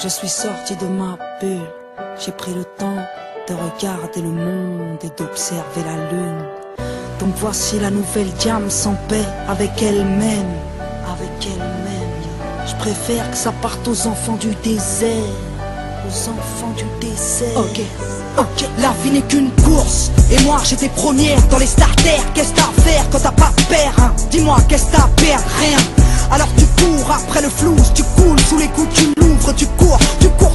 Je suis sorti de ma bulle, j'ai pris le temps de regarder le monde et d'observer la lune. Donc voici la nouvelle Diam sans paix avec elle-même, avec elle-même. Je préfère que ça parte aux enfants du désert, aux enfants du désert. Ok, la vie n'est qu'une course, et moi j'étais première dans les starters. Qu'est-ce t'as à faire quand t'as pas de père, hein? Dis-moi, qu'est-ce t'as à perdre? Rien. Alors tu cours après le flou, tu coules sous les coups, tu l'ouvres, tu cours,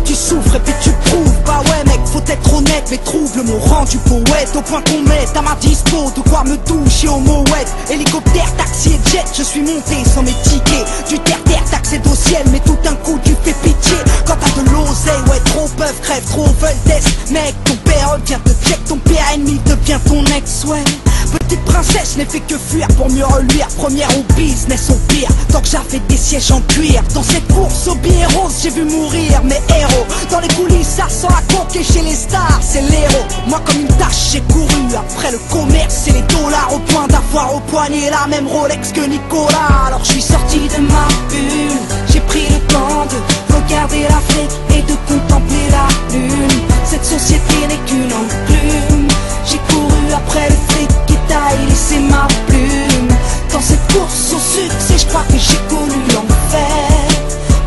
tu souffres et puis tu prouves. Bah ouais mec, faut être honnête, mais trouve le mot rendu poète, au point qu'on mette à ma dispo de quoi me doucher au mouette. Hélicoptère, taxi et jet, je suis monté sans mes tickets. Du terre-terre, t'accèdes au ciel, mais tout d'un coup tu fais pitié. Quand t'as de l'oseille, ouais trop peuvent, crève, trop veulent test. Mec, ton père vient te check, ton père ennemi devient ton ex, ouais. Petite princesse n'ai fait que fuir pour mieux reluire. Première au business, au pire, tant que j'avais des sièges en cuir. Dans cette course au billet rose, j'ai vu mourir mes héros. Dans les coulisses, ça sent la coque et chez les stars, c'est l'héros. Moi comme une tâche, j'ai couru après le commerce et les dollars, au point d'avoir au poignet la même Rolex que Nicolas. Alors je suis sorti de ma bulle, j'ai pris le temps de regarder l'Afrique et de contempler la lune. Cette société n'est qu'une enclume. J'ai couru après le fric qui taille, laissé ma plume. Dans cette course au succès, je crois que j'ai connu l'enfer.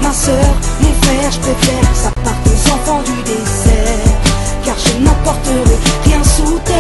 Ma soeur, mon frère, je préfère que ça parte aux enfants du désert, car je n'emporterai rien sous terre.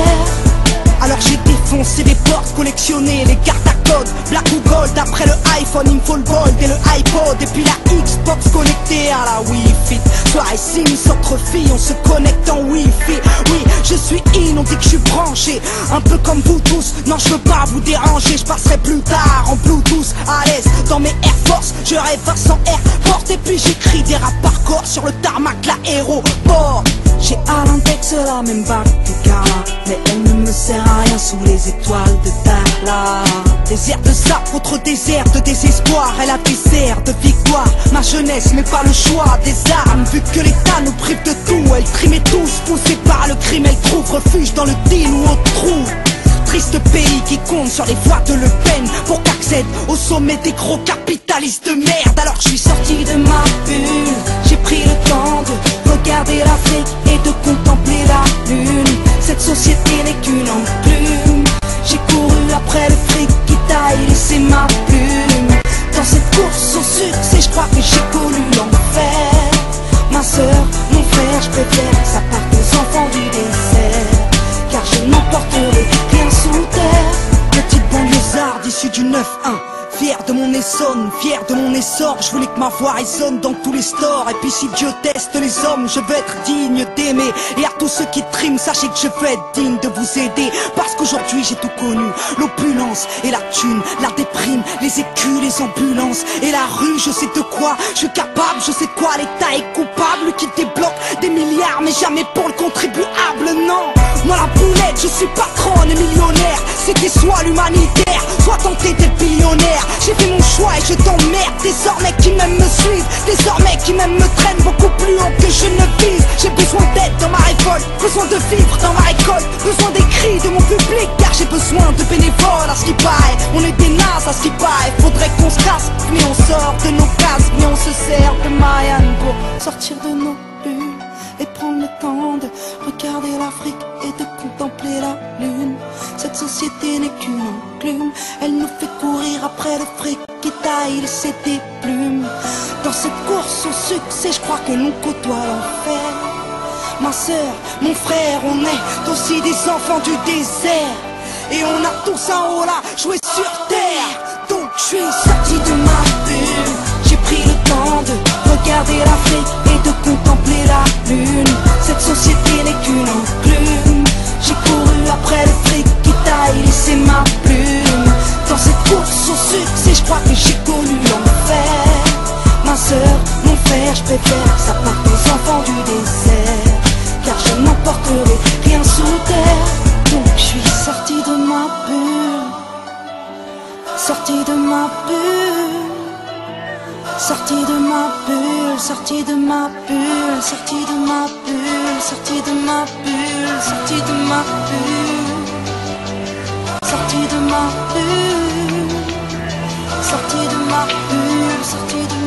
Alors j'ai défoncé des portes, collectionné les cartes à code, black ou gold. Après le iPhone, il me faut le gold et le iPod, et puis la Xbox connectée à la Wi-Fi. Soirée Sims entre filles, on se connecte en Wi-Fi. Oui, je suis in, on dit que je suis branché, un peu comme vous tous. Non, je veux pas vous déranger, je passerai plus tard en Bluetooth à l'aise dans mes Air Force. Je rêve sans Air Force, et puis j'écris des rap hardcore sur le tarmac, l'aéroport. J'ai à l'index la même bague que Carla, mais elle ne me sert à rien sous les étoiles de Darla. Désert de sap, autre désert de désespoir. Elle a des airs de victoire, ma jeunesse mais pas le choix des armes. Vu que l'État nous prive de tout, elle trimait tous. Poussée par le crime, elle trouve refuge dans le deal ou au trou. Triste pays qui compte sur les voies de Le Pen pour qu'accède au sommet des gros capitalistes de merde. Alors je suis sorti de ma bulle, j'ai pris le temps de regarder l'Afrique et de contempler la lune. Cette société n'est qu'une enclume. J'ai couru après le fric qui taille, laissé ma plume. Dans cette course au succès, je crois que j'ai connu l'enfer. Ma soeur, mon frère, je préfère que ça parte aux enfants du désert, car je n'emporterai rien sous terre. Petite banlieusarde issue du 9-1, fier de mon Essonne, fier de mon essor. Je voulais que ma voix résonne dans tous les stores. Et puis si Dieu teste les hommes, je veux être digne d'aimer. Et à tous ceux qui triment, sachez que je veux être digne de vous aider. Parce qu'aujourd'hui j'ai tout connu, l'opulence et la thune, la déprime, les écus, les ambulances et la rue. Je sais de quoi je suis capable, je sais de quoi l'État est coupable, qui débloque des milliards mais jamais pour le contribuable. Non, moi la boulette, je suis patronne et millionnaire. C'était soit l'humanitaire, soit tenter d'être billionnaire. J'ai fait mon choix et je t'emmerde. Désormais qui m'aiment me suivent, désormais qui m'aiment me traînent beaucoup plus haut que je ne vise. J'ai besoin d'aide dans ma révolte, besoin de vivre dans ma récolte, besoin des cris de mon public, car j'ai besoin de bénévoles. À ce qui paraît, on est des nazes à ce qui paraît. Faudrait qu'on se casse, mais on sort de nos cases, mais on se sert de Marianne pour sortir de nos bulles et prendre le temps de regarder l'Afrique et de contempler la lune. Cette société n'est qu'une enclume, elle nous fait courir après le fric qui taille, laisser des plumes. Dans cette course au succès, je crois que l'on côtoie l'enfer. Ma soeur, mon frère, on est aussi des enfants du désert, et on a tous un haut là, joué sur terre. Donc je suis sorti de ma bulle, j'ai pris le temps de regarder l'Afrique et de contempler la lune. Cette société n'est qu'une enclume. J'ai couru après le fric qui taille, laissé ma plume. Dans cette course au succès, je crois que j'ai connu l'enfer. Ma soeur, mon frère, je préfère que ça parte aux enfants du désert, car je n'emporterai rien sous terre. Donc je suis sorti de ma bulle, sorti de ma bulle, sorti de ma bulle, sorti de ma bulle, sorti de ma bulle, sorti de ma bulle, sorti de ma bulle, sorti de ma bulle, sorti de ma bulle, sorti de